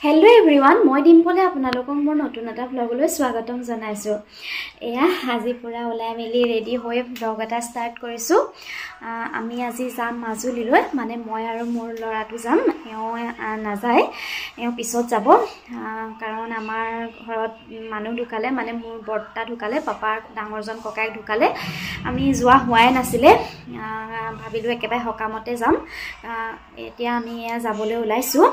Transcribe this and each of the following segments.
Hello everyone, মই ডিম্পলে আপোনালোকক মোৰ নতুন এটা ব্লগলৈ স্বাগতম জনাইছো। এয়া আজি পুৰা ওলাই মেলি ৰেডি হৈ ব্লগ এটা ষ্টাৰ্ট কৰিছো। আমি আজি যাম মাজুলীলৈ, মানে মই আৰু মোৰ ল'ৰাটো যাম। এওঁ নাযায়, এওঁ পিছত যাব, কাৰণ আমাৰ ঘৰত মানুহ ঢুকালে, মানে মোৰ বৰ্তা ঢুকালে, পাপাৰ ডাঙৰজন ককাইক ঢুকালে। আমি যোৱা হোৱাই নাছিলে, ভাবিলো একেবাৰে সকামতে যাম। এতিয়া আমি এয়া যাবলৈ ওলাইছো।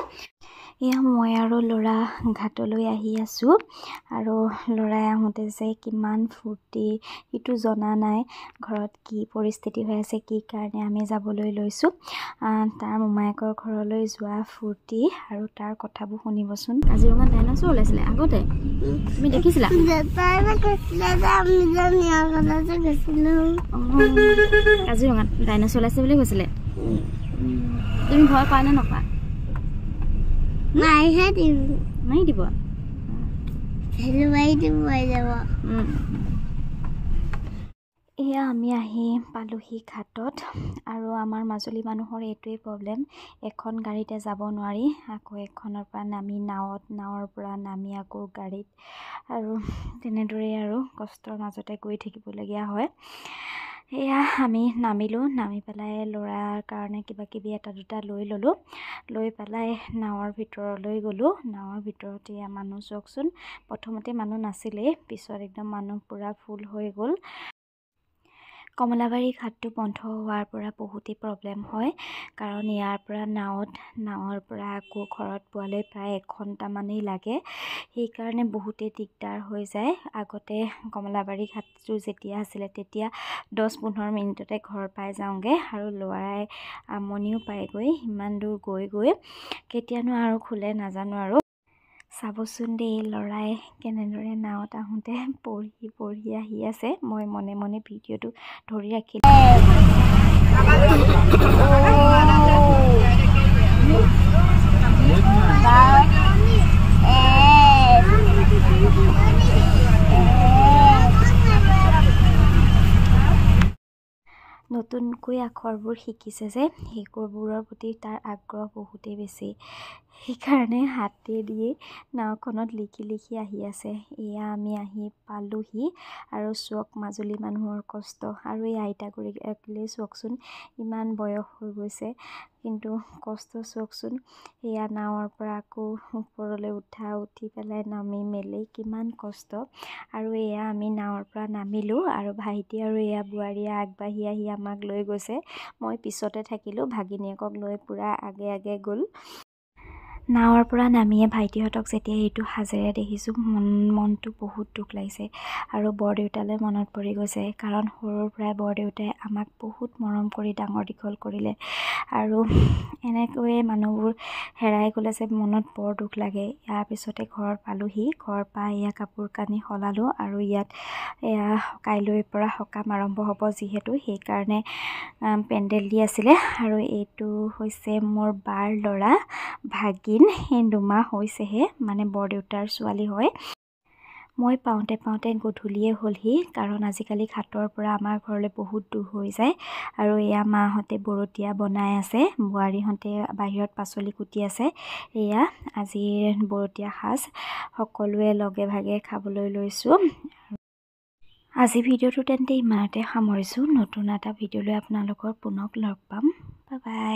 এয়া মই আৰু ল'ৰা ঘাটলৈ আহি আছো, আৰু ল'ৰাই আহোঁতে যে কিমান ফূৰ্তি সেইটো জনা নাই। ঘৰত কি পৰিস্থিতি হৈ আছে, কি কাৰণে আমি যাবলৈ লৈছোঁ, তাৰ মোমায়েকৰ ঘৰলৈ যোৱা ফূৰ্তি আৰু তাৰ কথাবোৰ শুনিবচোন। কাজিৰঙাত ডাইনছৰ ওলাইছিলে আগতে, তুমি দেখিছিলা? কাজিৰঙাত ডাইনছৰ ওলাইছে বুলি কৈছিলে। তুমি ভয় পোৱা নে নপোৱা? মাৰি দিব। এয়া আমি আহি পালোহি ঘাটত, আৰু আমাৰ মাজুলী মানুহৰ এইটোৱেই প্ৰব্লেম, এখন গাড়ীতে যাব নোৱাৰি, আকৌ এখনৰ পৰা নামি নাৱৰ পৰা নামি আকৌ গাড়ীত, আৰু তেনেদৰেই আৰু কষ্টৰ মাজতে গৈ থাকিবলগীয়া হয়। এয়া আমি নামিলোঁ, নামি পেলাই ল'ৰাৰ কাৰণে কিবা কিবি এটা দুটা লৈ ল'লোঁ, লৈ পেলাই নাৱৰ ভিতৰলৈ গ'লোঁ। নাৱৰ ভিতৰতে মানুহ চাওকচোন, প্ৰথমতে মানুহ নাছিলেই, পিছত একদম মানুহ পূৰা ফুল হৈ গ'ল। কমলাবাৰী ঘাটটো বন্ধ হোৱাৰ পৰা বহুতেই প্ৰব্লেম হয়, কাৰণ ইয়াৰ পৰা নাৱৰ পৰা আকৌ ঘৰত পোৱালৈ প্ৰায় 1 ঘণ্টামানেই লাগে, সেইকাৰণে বহুতেই দিগদাৰ হৈ যায়। আগতে কমলাবাৰী ঘাটটো যেতিয়া আছিলে তেতিয়া 10-15 মিনিটতে ঘৰ পাই যাওঁগৈ, আৰু ল'ৰাই আমনিও পায়গৈ ইমান দূৰ গৈ কেতিয়ানো আৰু খোলে নাজানো। আৰু চাবচোন দেই, ল'ৰাই কেনেদৰে নাৱত আহোঁতে পঢ়ি আহি আছে। মই মনে মনে ভিডিঅ'টো ধৰি ৰাখিলোঁ। নতুনকৈ আখৰবোৰ শিকিছে যে, সেইবোৰৰ প্ৰতি তাৰ আগ্ৰহ বহুতেই বেছি, সেইকাৰণে হাতে দিয়ে নাওখনত লিখি আহি আছে। এয়া আমি আহি পালোহি, আৰু চোৱক মাজুলী মানুহৰ কষ্ট। আৰু এই আইতাগৰাকীলৈ চাওকচোন, ইমান বয়স হৈ গৈছে, কিন্তু কষ্ট চাওকচোন। এয়া নাৱৰ পৰা আকৌ ওপৰলৈ উঠি পেলাই নামি মেলি কিমান কষ্ট। আৰু এয়া আমি নাৱৰ পৰা নামিলোঁ, আৰু ভাইটি আৰু এয়া বোৱাৰীয়ে আগবাঢ়ি আহি আমাক লৈ গৈছে। মই পিছতে থাকিলোঁ, ভাগিনীয়েকক লৈ পূৰা আগে গ'ল। নাৱৰ পৰা নামিয়ে ভাইটিহঁতক যেতিয়া এইটো সাজেৰে দেখিছোঁ, মনটো বহুত দুখ লাগিছে, আৰু বৰদেউতালৈ মনত পৰি গৈছে, কাৰণ সৰুৰ পৰাই বৰদেউতাই আমাক বহুত মৰম কৰি ডাঙৰ দীঘল কৰিলে, আৰু এনেকৈয়ে মানুহবোৰ হেৰাই গ'লে যে মনত বৰ দুখ লাগে। ইয়াৰ পিছতে ঘৰ পালোহি, ঘৰ পাই এয়া কাপোৰ কানি সলালোঁ, আৰু ইয়াত এয়া কাইলৈৰ পৰা সকাম আৰম্ভ হ'ব যিহেতু, সেইকাৰণে পেণ্ডেল দি আছিলে। আৰু এইটো হৈছে মোৰ বাৰ ল'ৰা ভাগিন, 2 মাহ হৈছেহে, মানে বৰদেউতাৰ ছোৱালী হয়। মই পাওঁতে গধূলিয়ে হ'লহি, কাৰণ আজিকালি ঘাটৰ পৰা আমাৰ ঘৰলৈ বহুত দূৰ হৈ যায়। আৰু এয়া মাহঁতে বৰতীয়া বনাই আছে, বোৱাৰীহঁতে বাহিৰত পাচলি কুটি আছে। এয়া আজিৰ বৰতীয়া সাজ সকলোৱে লগে ভাগে খাবলৈ লৈছোঁ। আজি ভিডিঅ'টো তেন্তে ইমানতে সামৰিছোঁ। নতুন এটা ভিডিঅ' লৈ আপোনালোকৰ পুনৰ লগ পাম। Bye bye.